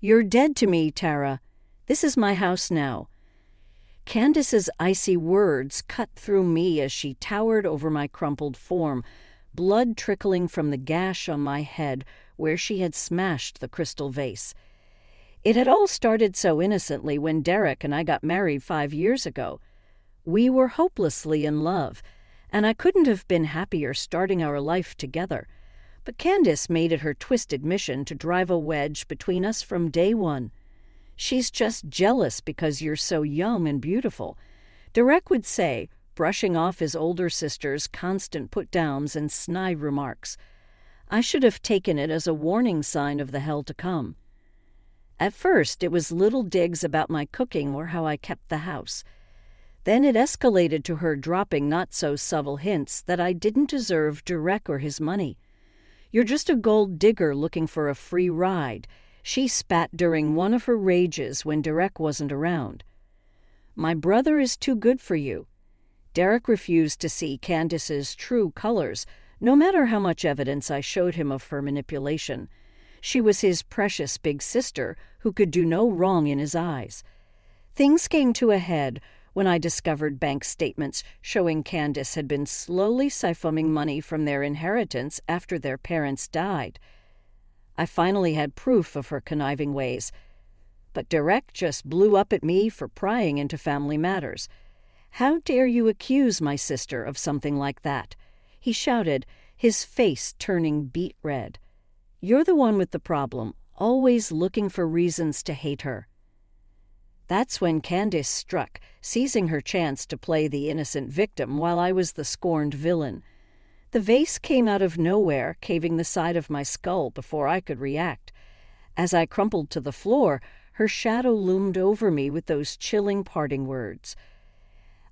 "You're dead to me, Tara. This is my house now." Candace's icy words cut through me as she towered over my crumpled form, blood trickling from the gash on my head where she had smashed the crystal vase. It had all started so innocently when Derek and I got married 5 years ago. We were hopelessly in love, and I couldn't have been happier starting our life together. But Candace made it her twisted mission to drive a wedge between us from day one. "She's just jealous because you're so young and beautiful," Derek would say, brushing off his older sister's constant put-downs and snide remarks. I should have taken it as a warning sign of the hell to come. At first, it was little digs about my cooking or how I kept the house. Then it escalated to her dropping not-so-subtle hints that I didn't deserve Derek or his money. "You're just a gold digger looking for a free ride," she spat during one of her rages when Derek wasn't around. "My brother is too good for you." Derek refused to see Candace's true colors, no matter how much evidence I showed him of her manipulation. She was his precious big sister who could do no wrong in his eyes. Things came to a head when I discovered bank statements showing Candace had been slowly siphoning money from their inheritance after their parents died. I finally had proof of her conniving ways. But Derek just blew up at me for prying into family matters. "How dare you accuse my sister of something like that?" he shouted, his face turning beet red. "You're the one with the problem, always looking for reasons to hate her." That's when Candace struck, seizing her chance to play the innocent victim while I was the scorned villain. The vase came out of nowhere, caving the side of my skull before I could react. As I crumpled to the floor, her shadow loomed over me with those chilling parting words.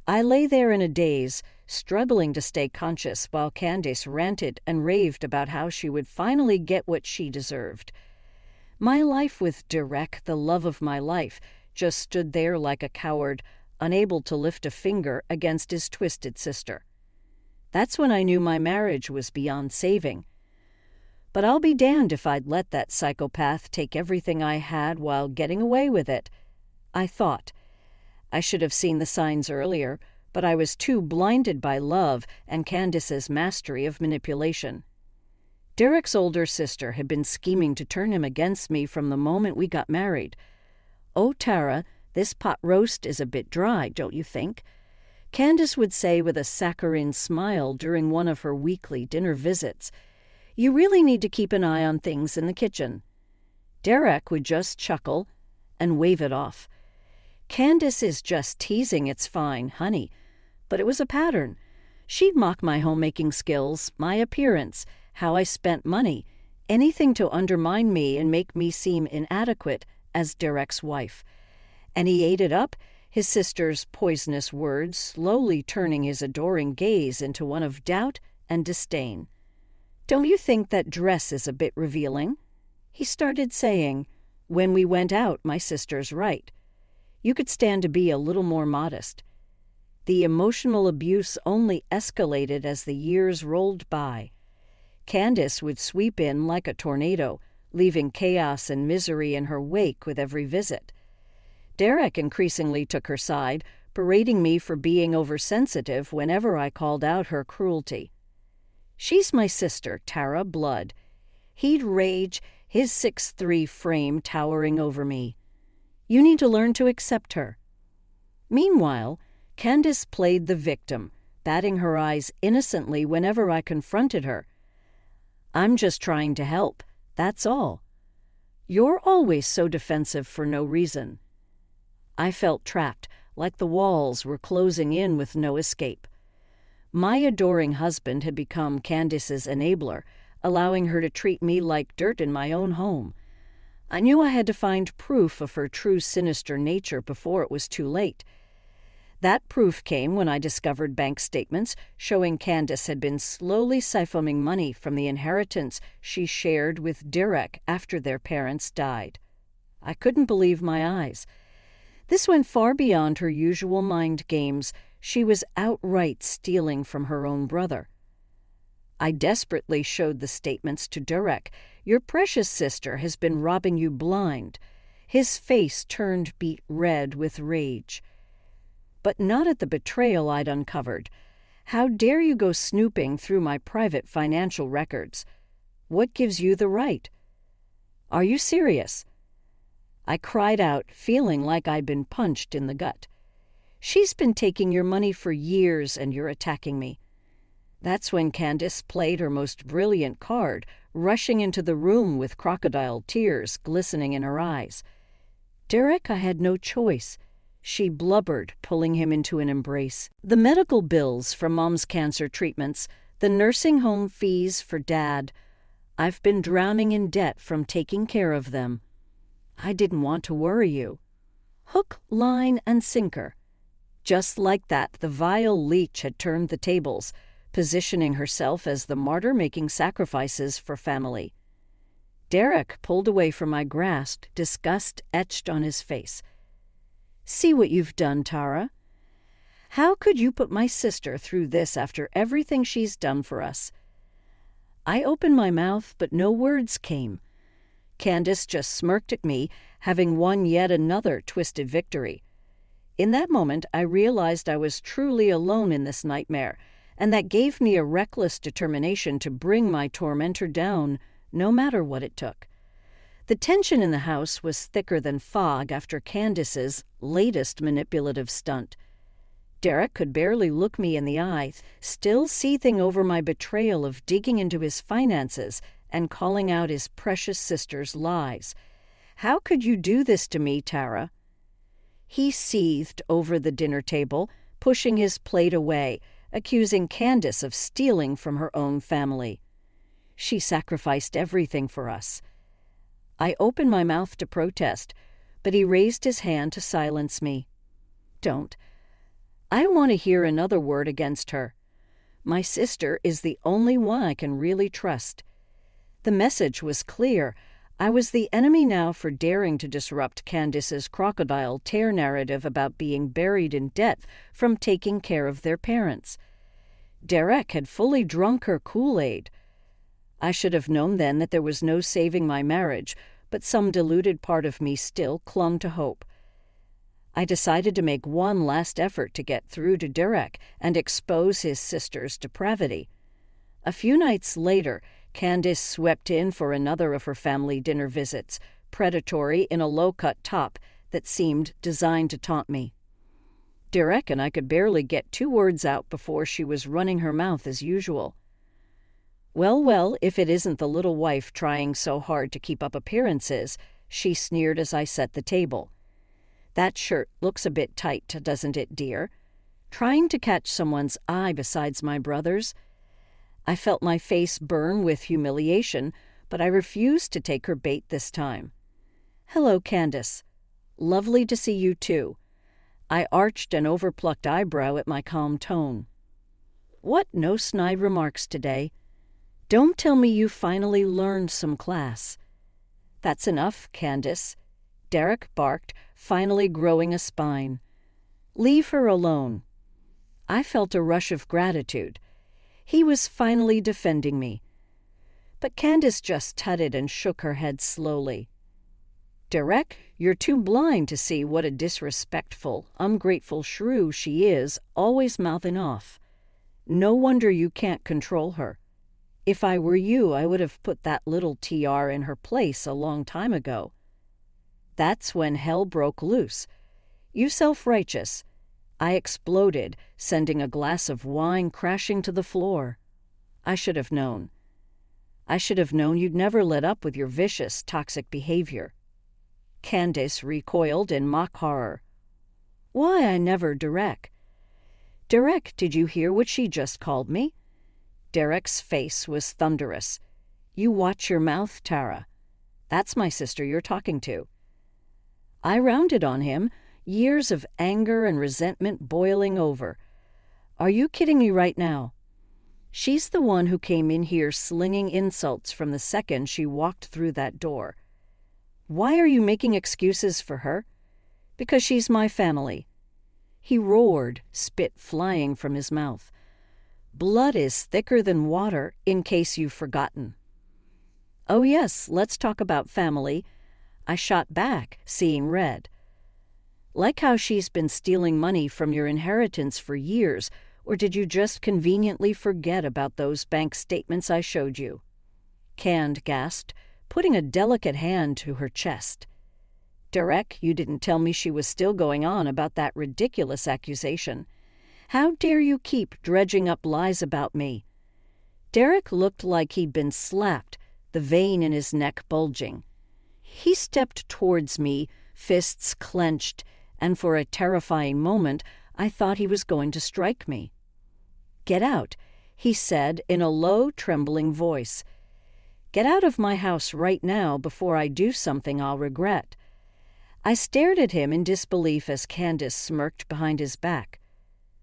I lay there in a daze, struggling to stay conscious while Candace ranted and raved about how she would finally get what she deserved. My life with Derek, the love of my life, just stood there like a coward, unable to lift a finger against his twisted sister. That's when I knew my marriage was beyond saving. But I'll be damned if I'd let that psychopath take everything I had while getting away with it. I thought. I should have seen the signs earlier, but I was too blinded by love and Candace's mastery of manipulation. Derek's older sister had been scheming to turn him against me from the moment we got married. "Oh, Tara, this pot roast is a bit dry, don't you think?" Candace would say with a saccharine smile during one of her weekly dinner visits. "You really need to keep an eye on things in the kitchen." Derek would just chuckle and wave it off. "Candace is just teasing, it's fine, honey." But it was a pattern. She'd mock my homemaking skills, my appearance, how I spent money, anything to undermine me and make me seem inadequate as Derek's wife. And he ate it up, his sister's poisonous words slowly turning his adoring gaze into one of doubt and disdain. "Don't you think that dress is a bit revealing?" he started saying. "When we went out, my sister's right. You could stand to be a little more modest." The emotional abuse only escalated as the years rolled by. Candace would sweep in like a tornado, leaving chaos and misery in her wake with every visit. Derek increasingly took her side, berating me for being oversensitive whenever I called out her cruelty. "She's my sister, Tara Blood." He'd rage, his 6'3" frame towering over me. "You need to learn to accept her." Meanwhile, Candace played the victim, batting her eyes innocently whenever I confronted her. "I'm just trying to help, that's all." "You're always so defensive for no reason." I felt trapped, like the walls were closing in with no escape. My adoring husband had become Candace's enabler, allowing her to treat me like dirt in my own home. I knew I had to find proof of her true sinister nature before it was too late. That proof came when I discovered bank statements showing Candace had been slowly siphoning money from the inheritance she shared with Derek after their parents died. I couldn't believe my eyes. This went far beyond her usual mind games. She was outright stealing from her own brother. I desperately showed the statements to Derek. "Your precious sister has been robbing you blind." His face turned beet red with rage. But not at the betrayal I'd uncovered. How dare you go snooping through my private financial records? What gives you the right? Are you serious? I cried out, feeling like I'd been punched in the gut. She's been taking your money for years and you're attacking me. That's when Candace played her most brilliant card, rushing into the room with crocodile tears glistening in her eyes. Derek, I had no choice. She blubbered, pulling him into an embrace. The medical bills for Mom's cancer treatments, the nursing home fees for Dad. I've been drowning in debt from taking care of them. I didn't want to worry you. Hook, line, and sinker. Just like that, the vile leech had turned the tables, positioning herself as the martyr making sacrifices for family. Derek pulled away from my grasp, disgust etched on his face. See what you've done, Tara. How could you put my sister through this after everything she's done for us? I opened my mouth, but no words came. Candace just smirked at me, having won yet another twisted victory. In that moment, I realized I was truly alone in this nightmare, and that gave me a reckless determination to bring my tormentor down, no matter what it took. The tension in the house was thicker than fog after Candace's latest manipulative stunt. Derek could barely look me in the eye, still seething over my betrayal of digging into his finances and calling out his precious sister's lies. How could you do this to me, Tara? He seethed over the dinner table, pushing his plate away, accusing Candace of stealing from her own family. She sacrificed everything for us. I opened my mouth to protest, but he raised his hand to silence me. Don't. I don't want to hear another word against her. My sister is the only one I can really trust. The message was clear. I was the enemy now for daring to disrupt Candace's crocodile tear narrative about being buried in debt from taking care of their parents. Derek had fully drunk her Kool-Aid. I should have known then that there was no saving my marriage, but some deluded part of me still clung to hope. I decided to make one last effort to get through to Derek and expose his sister's depravity. A few nights later, Candace swept in for another of her family dinner visits, predatory in a low-cut top that seemed designed to taunt me. Derek and I could barely get 2 words out before she was running her mouth as usual. Well, if it isn't the little wife trying so hard to keep up appearances, she sneered as I set the table. That shirt looks a bit tight, doesn't it, dear? Trying to catch someone's eye besides my brother's? I felt my face burn with humiliation, but I refused to take her bait this time. Hello, Candace. Lovely to see you, too. I arched an overplucked eyebrow at my calm tone. What no snide remarks today. Don't tell me you finally learned some class. That's enough, Candace. Derek barked, finally growing a spine. Leave her alone. I felt a rush of gratitude. He was finally defending me. But Candace just tutted and shook her head slowly. Derek, you're too blind to see what a disrespectful, ungrateful shrew she is, always mouthing off. No wonder you can't control her. If I were you, I would have put that little TR in her place a long time ago. That's when hell broke loose. You self-righteous. I exploded, sending a glass of wine crashing to the floor. I should have known. I should have known you'd never let up with your vicious, toxic behavior. Candace recoiled in mock horror. Why, I never, Derek. Derek, did you hear what she just called me? Derek's face was thunderous. You watch your mouth, Tara. That's my sister you're talking to. I rounded on him, years of anger and resentment boiling over. Are you kidding me right now? She's the one who came in here slinging insults from the second she walked through that door. Why are you making excuses for her? Because she's my family. He roared, spit flying from his mouth. Blood is thicker than water, in case you've forgotten. Oh yes, let's talk about family. I shot back, seeing red. Like how she's been stealing money from your inheritance for years, or did you just conveniently forget about those bank statements I showed you? Cand gasped, putting a delicate hand to her chest. Derek, you didn't tell me she was still going on about that ridiculous accusation. How dare you keep dredging up lies about me? Derek looked like he'd been slapped, the vein in his neck bulging. He stepped towards me, fists clenched, and for a terrifying moment I thought he was going to strike me. "Get out," he said in a low, trembling voice. "Get out of my house right now before I do something I'll regret." I stared at him in disbelief as Candace smirked behind his back.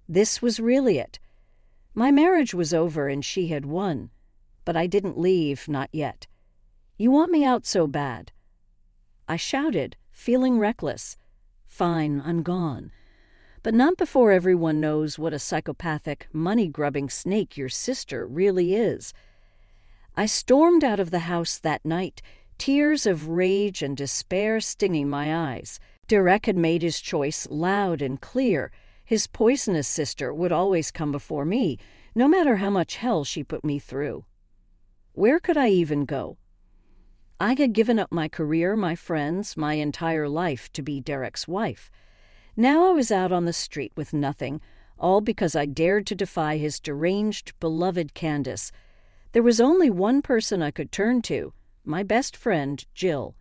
This was really it. My marriage was over and she had won. But I didn't leave, not yet. "You want me out so bad?" I shouted, feeling reckless. "Fine, I'm gone. But not before everyone knows what a psychopathic, money-grubbing snake your sister really is." I stormed out of the house that night, tears of rage and despair stinging my eyes. Derek had made his choice loud and clear. His poisonous sister would always come before me, no matter how much hell she put me through. Where could I even go? I had given up my career, my friends, my entire life to be Derek's wife. Now I was out on the street with nothing, all because I dared to defy his deranged, beloved Candace. There was only one person I could turn to, my best friend, Jill.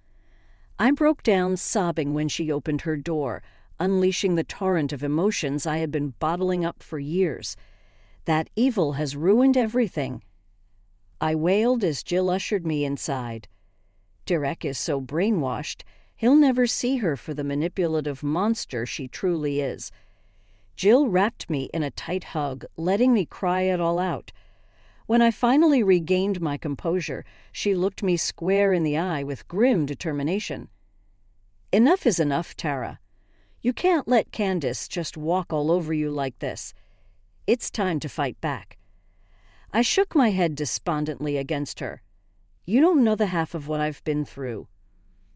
I broke down sobbing when she opened her door, unleashing the torrent of emotions I had been bottling up for years. That evil has ruined everything. I wailed as Jill ushered me inside. Derek is so brainwashed, he'll never see her for the manipulative monster she truly is. Jill wrapped me in a tight hug, letting me cry it all out. When I finally regained my composure, she looked me square in the eye with grim determination. "Enough is enough, Tara. You can't let Candace just walk all over you like this. It's time to fight back." I shook my head despondently against her. "You don't know the half of what I've been through."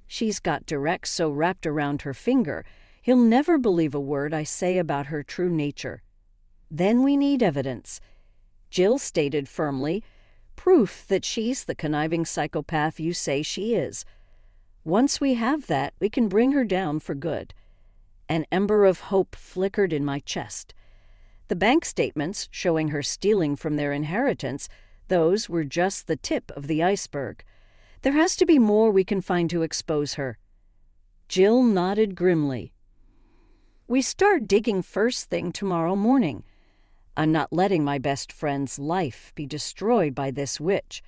She's got Derek so wrapped around her finger, he'll never believe a word I say about her true nature. "Then we need evidence," Jill stated firmly, "proof that she's the conniving psychopath you say she is. Once we have that, we can bring her down for good." An ember of hope flickered in my chest. The bank statements showing her stealing from their inheritance, those were just the tip of the iceberg. There has to be more we can find to expose her. Jill nodded grimly. "We start digging first thing tomorrow morning. I'm not letting my best friend's life be destroyed by this witch."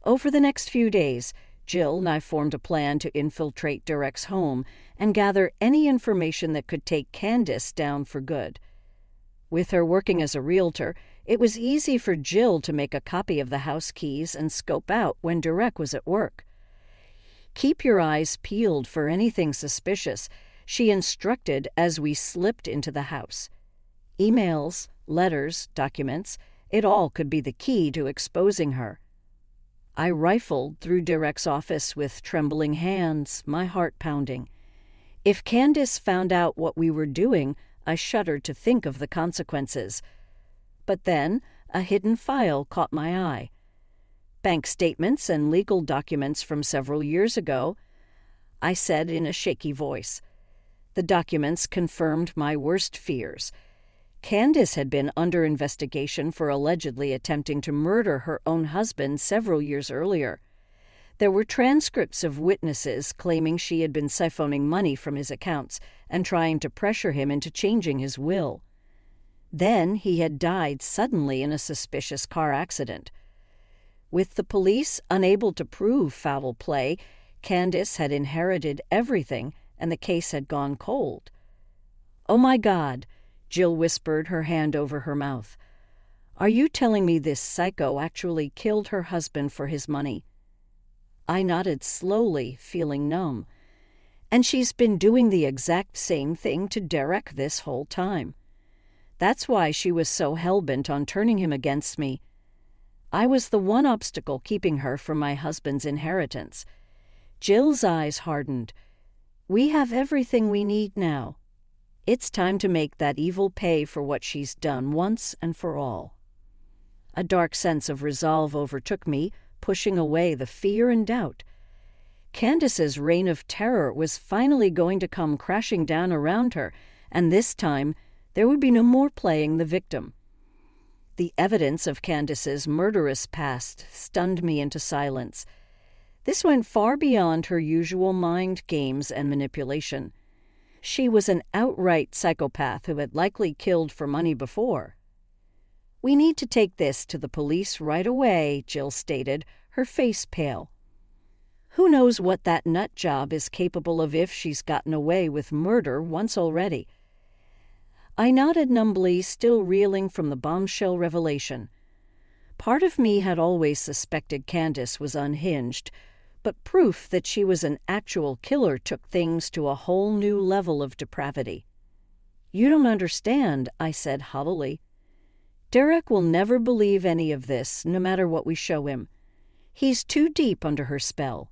Over the next few days, Jill and I formed a plan to infiltrate Derek's home and gather any information that could take Candace down for good. With her working as a realtor, it was easy for Jill to make a copy of the house keys and scope out when Derek was at work. "Keep your eyes peeled for anything suspicious," she instructed as we slipped into the house. Emails, letters, documents, it all could be the key to exposing her. I rifled through Derek's office with trembling hands, my heart pounding. If Candace found out what we were doing, I shuddered to think of the consequences. But then a hidden file caught my eye. "Bank statements and legal documents from several years ago," I said in a shaky voice. The documents confirmed my worst fears. Candace had been under investigation for allegedly attempting to murder her own husband several years earlier. There were transcripts of witnesses claiming she had been siphoning money from his accounts and trying to pressure him into changing his will. Then he had died suddenly in a suspicious car accident. With the police unable to prove foul play, Candace had inherited everything and the case had gone cold. "Oh my God," Jill whispered, her hand over her mouth. "Are you telling me this psycho actually killed her husband for his money?" I nodded slowly, feeling numb. "And she's been doing the exact same thing to Derek this whole time. That's why she was so hell-bent on turning him against me. I was the one obstacle keeping her from my husband's inheritance. Jill's eyes hardened. We have everything we need now. It's time to make that evil pay for what she's done once and for all. A dark sense of resolve overtook me, pushing away the fear and doubt. Candace's reign of terror was finally going to come crashing down around her, and this time there would be no more playing the victim. The evidence of Candace's murderous past stunned me into silence. This went far beyond her usual mind games and manipulation. She was an outright psychopath who had likely killed for money before. "We need to take this to the police right away," Jill stated, her face pale. "Who knows what that nut job is capable of if she's gotten away with murder once already?" I nodded numbly, still reeling from the bombshell revelation. Part of me had always suspected Candace was unhinged, but proof that she was an actual killer took things to a whole new level of depravity. "You don't understand," I said hollowly. "Derek will never believe any of this, no matter what we show him. He's too deep under her spell."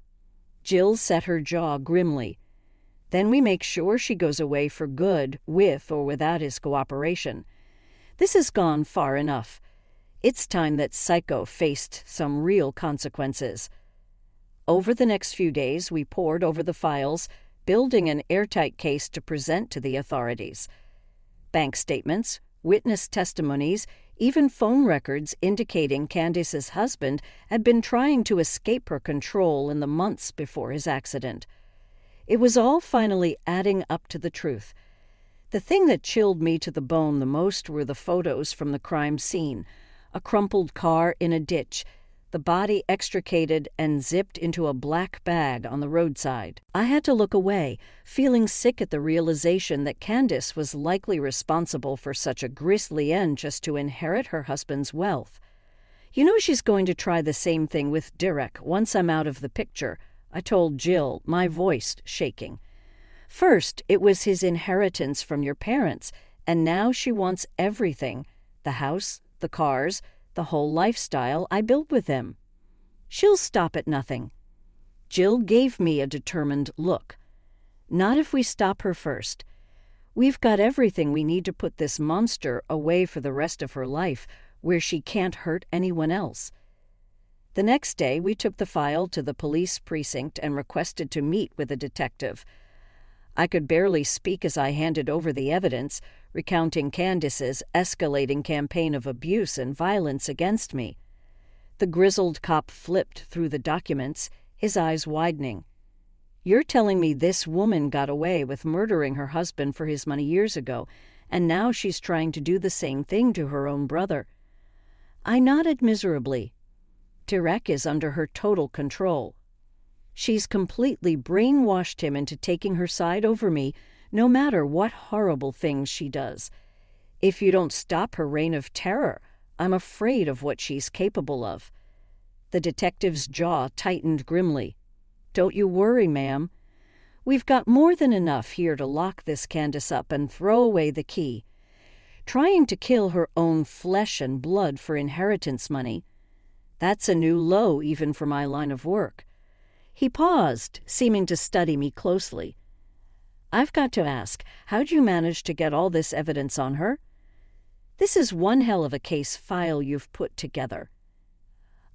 Jill set her jaw grimly. "Then we make sure she goes away for good, with or without his cooperation. This has gone far enough. It's time that Psycho faced some real consequences." Over the next few days, we pored over the files, building an airtight case to present to the authorities. Bank statements, witness testimonies, even phone records indicating Candace's husband had been trying to escape her control in the months before his accident. It was all finally adding up to the truth. The thing that chilled me to the bone the most were the photos from the crime scene: a crumpled car in a ditch, the body extricated and zipped into a black bag on the roadside. I had to look away, feeling sick at the realization that Candace was likely responsible for such a grisly end just to inherit her husband's wealth. "You know she's going to try the same thing with Derek once I'm out of the picture," I told Jill, my voice shaking. "First, it was his inheritance from your parents, and now she wants everything: the house, the cars, the whole lifestyle I built with him. She'll stop at nothing." Jill gave me a determined look. "Not if we stop her first. We've got everything we need to put this monster away for the rest of her life, where she can't hurt anyone else." The next day, we took the file to the police precinct and requested to meet with a detective. I could barely speak as I handed over the evidence, recounting Candace's escalating campaign of abuse and violence against me. The grizzled cop flipped through the documents, his eyes widening. "You're telling me this woman got away with murdering her husband for his money years ago, and now she's trying to do the same thing to her own brother?" I nodded miserably. "Derek is under her total control. She's completely brainwashed him into taking her side over me, no matter what horrible things she does. If you don't stop her reign of terror, I'm afraid of what she's capable of." The detective's jaw tightened grimly. "Don't you worry, ma'am. We've got more than enough here to lock this Candace up and throw away the key. Trying to kill her own flesh and blood for inheritance money, that's a new low even for my line of work." He paused, seeming to study me closely. "I've got to ask, how'd you manage to get all this evidence on her? This is one hell of a case file you've put together."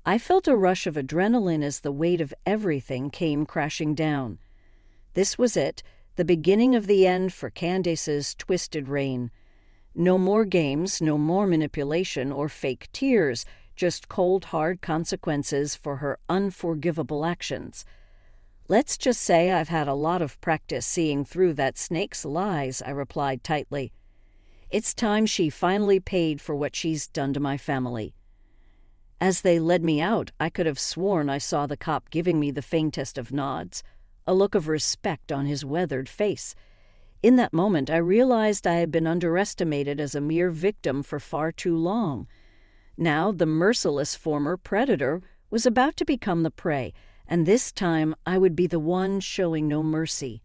I felt a rush of adrenaline as the weight of everything came crashing down. This was it, the beginning of the end for Candace's twisted reign. No more games, no more manipulation or fake tears, just cold, hard consequences for her unforgivable actions. "Let's just say I've had a lot of practice seeing through that snake's lies," I replied tightly. "It's time she finally paid for what she's done to my family." As they led me out, I could have sworn I saw the cop giving me the faintest of nods, a look of respect on his weathered face. In that moment, I realized I had been underestimated as a mere victim for far too long. Now the merciless former predator was about to become the prey, and this time I would be the one showing no mercy.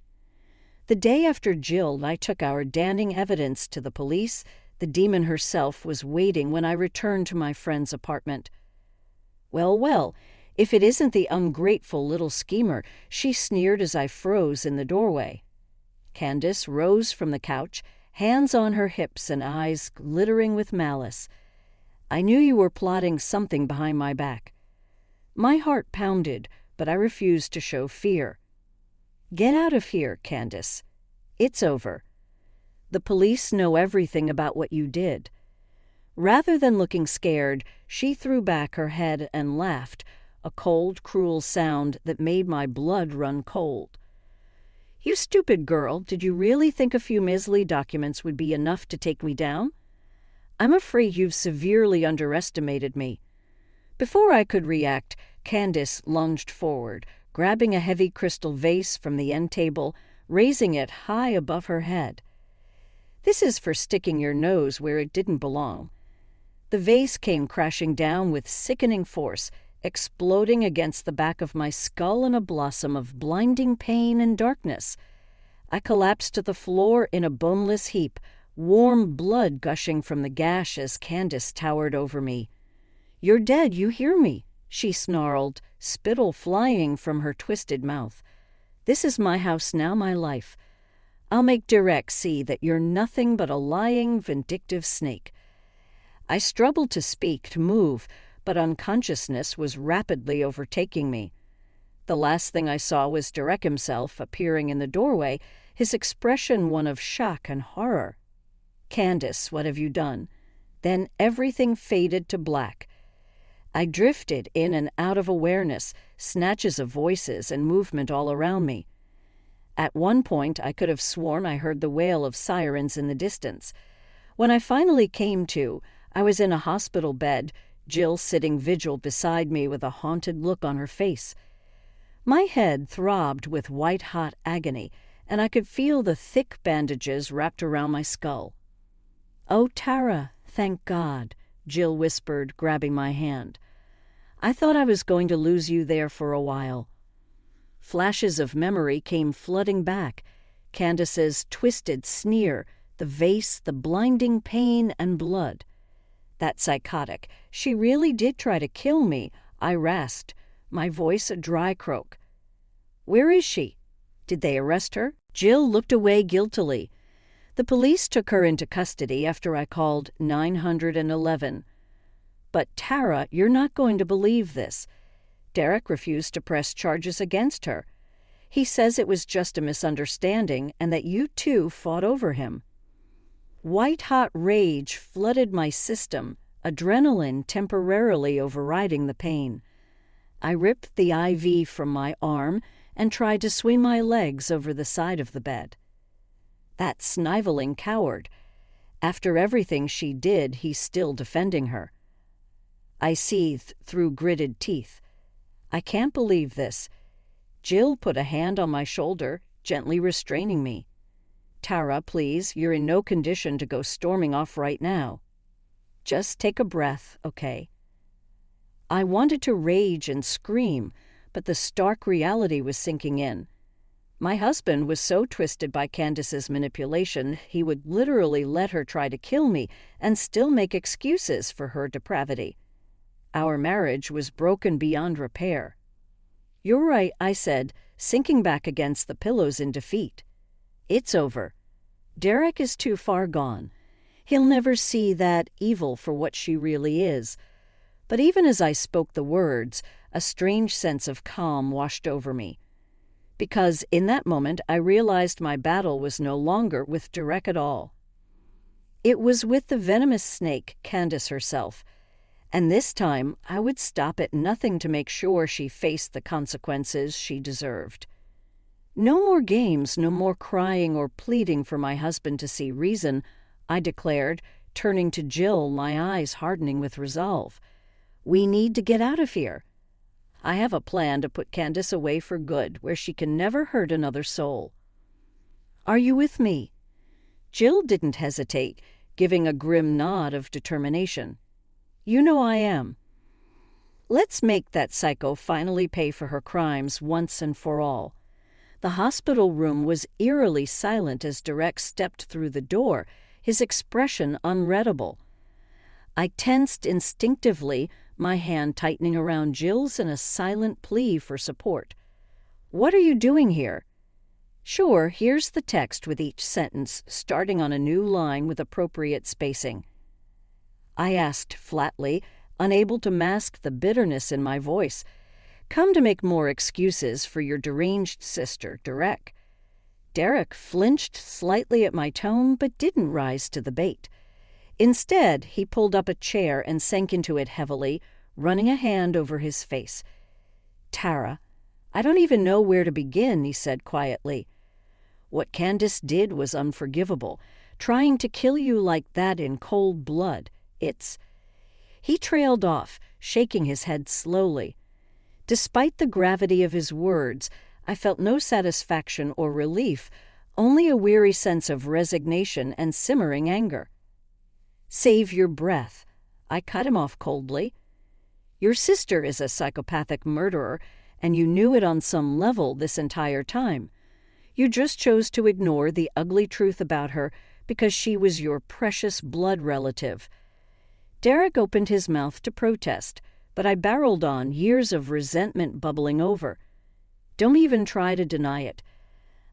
The day after Jill and I took our damning evidence to the police, the demon herself was waiting when I returned to my friend's apartment. Well, If it isn't the ungrateful little schemer, she sneered as I froze in the doorway. Candace rose from the couch, hands on her hips and eyes glittering with malice. I knew you were plotting something behind my back. My heart pounded, but I refused to show fear. Get out of here, Candace. It's over. The police know everything about what you did. Rather than looking scared, she threw back her head and laughed, a cold, cruel sound that made my blood run cold. You stupid girl, did you really think a few measly documents would be enough to take me down? I'm afraid you've severely underestimated me. Before I could react, Candace lunged forward, grabbing a heavy crystal vase from the end table, raising it high above her head. This is for sticking your nose where it didn't belong. The vase came crashing down with sickening force, exploding against the back of my skull in a blossom of blinding pain and darkness. I collapsed to the floor in a boneless heap, warm blood gushing from the gash as Candace towered over me. You're dead, you hear me, she snarled, spittle flying from her twisted mouth. This is my house now, my life. I'll make Derek see that you're nothing but a lying, vindictive snake. I struggled to speak, to move, but unconsciousness was rapidly overtaking me. The last thing I saw was Derek himself appearing in the doorway, his expression one of shock and horror. Candace, what have you done? Then everything faded to black. I drifted in and out of awareness, snatches of voices and movement all around me. At one point, I could have sworn I heard the wail of sirens in the distance. When I finally came to, I was in a hospital bed, Jill sitting vigil beside me with a haunted look on her face. My head throbbed with white-hot agony, and I could feel the thick bandages wrapped around my skull. "Oh, Tara, thank God," Jill whispered, grabbing my hand. "I thought I was going to lose you there for a while." Flashes of memory came flooding back. Candace's twisted sneer, the vase, the blinding pain and blood. That psychotic. She really did try to kill me, I rasped, my voice a dry croak. "Where is she? Did they arrest her?" Jill looked away guiltily. "The police took her into custody after I called 911. But Tara, you're not going to believe this. Derek refused to press charges against her. He says it was just a misunderstanding and that you two fought over him." White-hot rage flooded my system, adrenaline temporarily overriding the pain. I ripped the IV from my arm and tried to swing my legs over the side of the bed. That sniveling coward. After everything she did, he's still defending her. I seethed through gritted teeth. I can't believe this. Jill put a hand on my shoulder, gently restraining me. "Tara, please, you're in no condition to go storming off right now. Just take a breath, okay?" I wanted to rage and scream, but the stark reality was sinking in. My husband was so twisted by Candace's manipulation, he would literally let her try to kill me and still make excuses for her depravity. Our marriage was broken beyond repair. "You're right," I said, sinking back against the pillows in defeat. "It's over. Derek is too far gone. He'll never see that evil for what she really is." But even as I spoke the words, a strange sense of calm washed over me. Because in that moment I realized my battle was no longer with Derek at all. It was with the venomous snake, Candace herself. And this time I would stop at nothing to make sure she faced the consequences she deserved. "No more games, no more crying or pleading for my husband to see reason," I declared, turning to Jill, my eyes hardening with resolve. "We need to get out of here. I have a plan to put Candace away for good, where she can never hurt another soul. Are you with me?" Jill didn't hesitate, giving a grim nod of determination. "You know I am. Let's make that psycho finally pay for her crimes once and for all." The hospital room was eerily silent as Derek stepped through the door, his expression unreadable. I tensed instinctively, my hand tightening around Jill's in a silent plea for support. "What are you doing here?" "Sure, here's the text with each sentence starting on a new line with appropriate spacing." I asked flatly, unable to mask the bitterness in my voice. "Come to make more excuses for your deranged sister, Derek." Derek flinched slightly at my tone but didn't rise to the bait. Instead, he pulled up a chair and sank into it heavily, running a hand over his face. "Tara, I don't even know where to begin," he said quietly. "What Candace did was unforgivable. Trying to kill you like that in cold blood. It's—" He trailed off, shaking his head slowly. Despite the gravity of his words, I felt no satisfaction or relief, only a weary sense of resignation and simmering anger. "Save your breath," I cut him off coldly. "Your sister is a psychopathic murderer, and you knew it on some level this entire time. You just chose to ignore the ugly truth about her because she was your precious blood relative." Derek opened his mouth to protest, but I barreled on, years of resentment bubbling over. "Don't even try to deny it.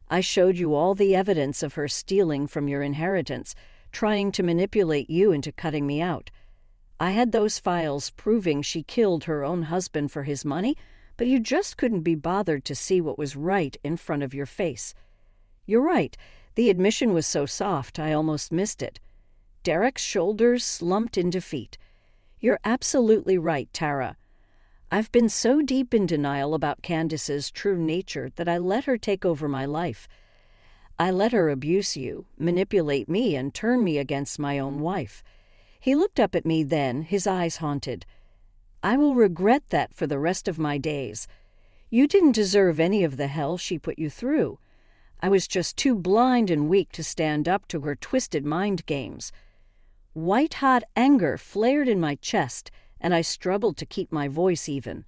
I showed you all the evidence of her stealing from your inheritance, trying to manipulate you into cutting me out. I had those files proving she killed her own husband for his money, but you just couldn't be bothered to see what was right in front of your face. You're right, the admission was so soft I almost missed it." Derek's shoulders slumped in defeat. "You're absolutely right, Tara. I've been so deep in denial about Candace's true nature that I let her take over my life. I let her abuse you, manipulate me, and turn me against my own wife." He looked up at me then, his eyes haunted. "I will regret that for the rest of my days. You didn't deserve any of the hell she put you through. I was just too blind and weak to stand up to her twisted mind games." White-hot anger flared in my chest, and I struggled to keep my voice even.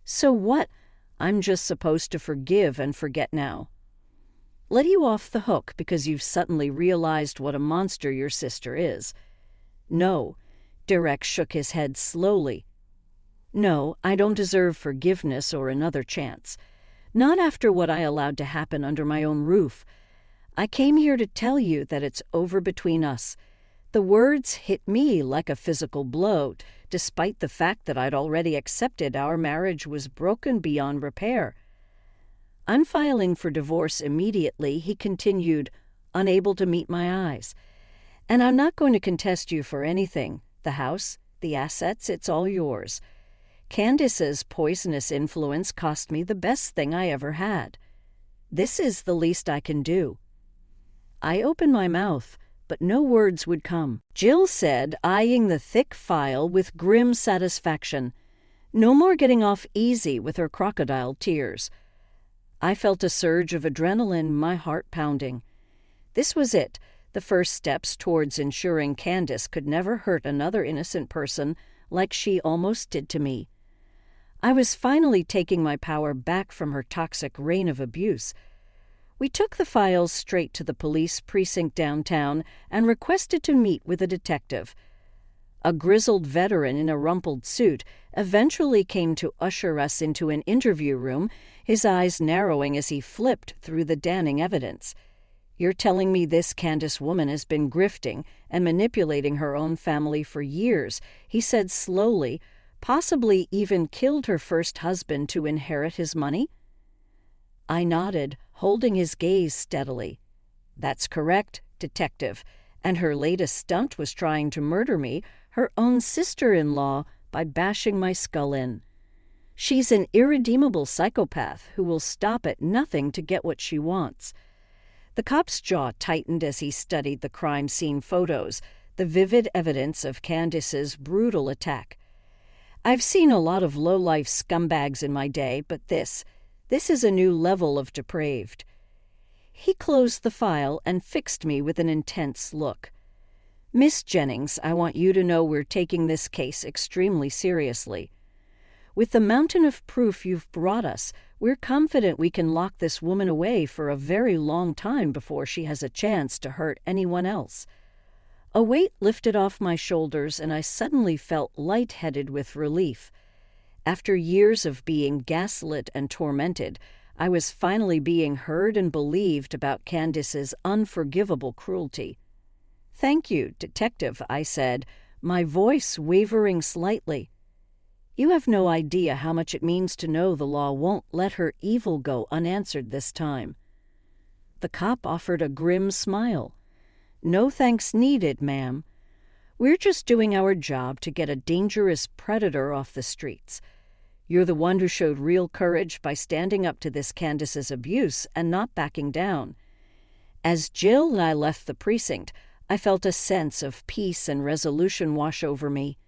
"So what? I'm just supposed to forgive and forget now? Let you off the hook because you've suddenly realized what a monster your sister is?" "No." Derek shook his head slowly. "No, I don't deserve forgiveness or another chance. Not after what I allowed to happen under my own roof. I came here to tell you that it's over between us." The words hit me like a physical blow, despite the fact that I'd already accepted our marriage was broken beyond repair. "I'm filing for divorce immediately," he continued, unable to meet my eyes. "And I'm not going to contest you for anything. The house, the assets, it's all yours. Candace's poisonous influence cost me the best thing I ever had. This is the least I can do." I opened my mouth, but no words would come. Jill said, eyeing the thick file with grim satisfaction. No more getting off easy with her crocodile tears. I felt a surge of adrenaline, my heart pounding. This was it, the first steps towards ensuring Candace could never hurt another innocent person like she almost did to me. I was finally taking my power back from her toxic reign of abuse. We took the files straight to the police precinct downtown and requested to meet with a detective. A grizzled veteran in a rumpled suit eventually came to usher us into an interview room, his eyes narrowing as he flipped through the damning evidence. "You're telling me this Candace woman has been grifting and manipulating her own family for years," he said slowly, "possibly even killed her first husband to inherit his money?" I nodded, holding his gaze steadily. "That's correct, detective, and her latest stunt was trying to murder me, her own sister-in-law, by bashing my skull in. She's an irredeemable psychopath who will stop at nothing to get what she wants." The cop's jaw tightened as he studied the crime scene photos, the vivid evidence of Candace's brutal attack. "I've seen a lot of low-life scumbags in my day, but this is a new level of depraved." He closed the file and fixed me with an intense look. "Miss Jennings, I want you to know we're taking this case extremely seriously. With the mountain of proof you've brought us, we're confident we can lock this woman away for a very long time before she has a chance to hurt anyone else. A weight lifted off my shoulders, and I suddenly felt lightheaded with relief. After years of being gaslit and tormented, I was finally being heard and believed about Candace's unforgivable cruelty. "Thank you, Detective," I said, my voice wavering slightly. "You have no idea how much it means to know the law won't let her evil go unanswered this time." The cop offered a grim smile. "No thanks needed, ma'am. We're just doing our job to get a dangerous predator off the streets. You're the one who showed real courage by standing up to this Candace's abuse and not backing down." As Jill and I left the precinct, I felt a sense of peace and resolution wash over me.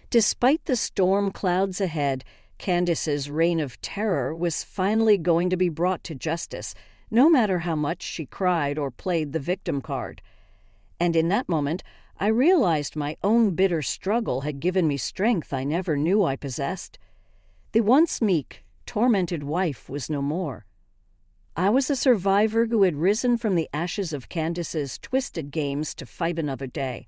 Despite the storm clouds ahead, Candace's reign of terror was finally going to be brought to justice, no matter how much she cried or played the victim card. And in that moment, I realized my own bitter struggle had given me strength I never knew I possessed. The once meek, tormented wife was no more. I was a survivor who had risen from the ashes of Candace's twisted games to fight another day.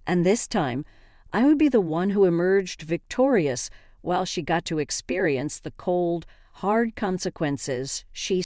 And this time, I would be the one who emerged victorious while she got to experience the cold, hard consequences she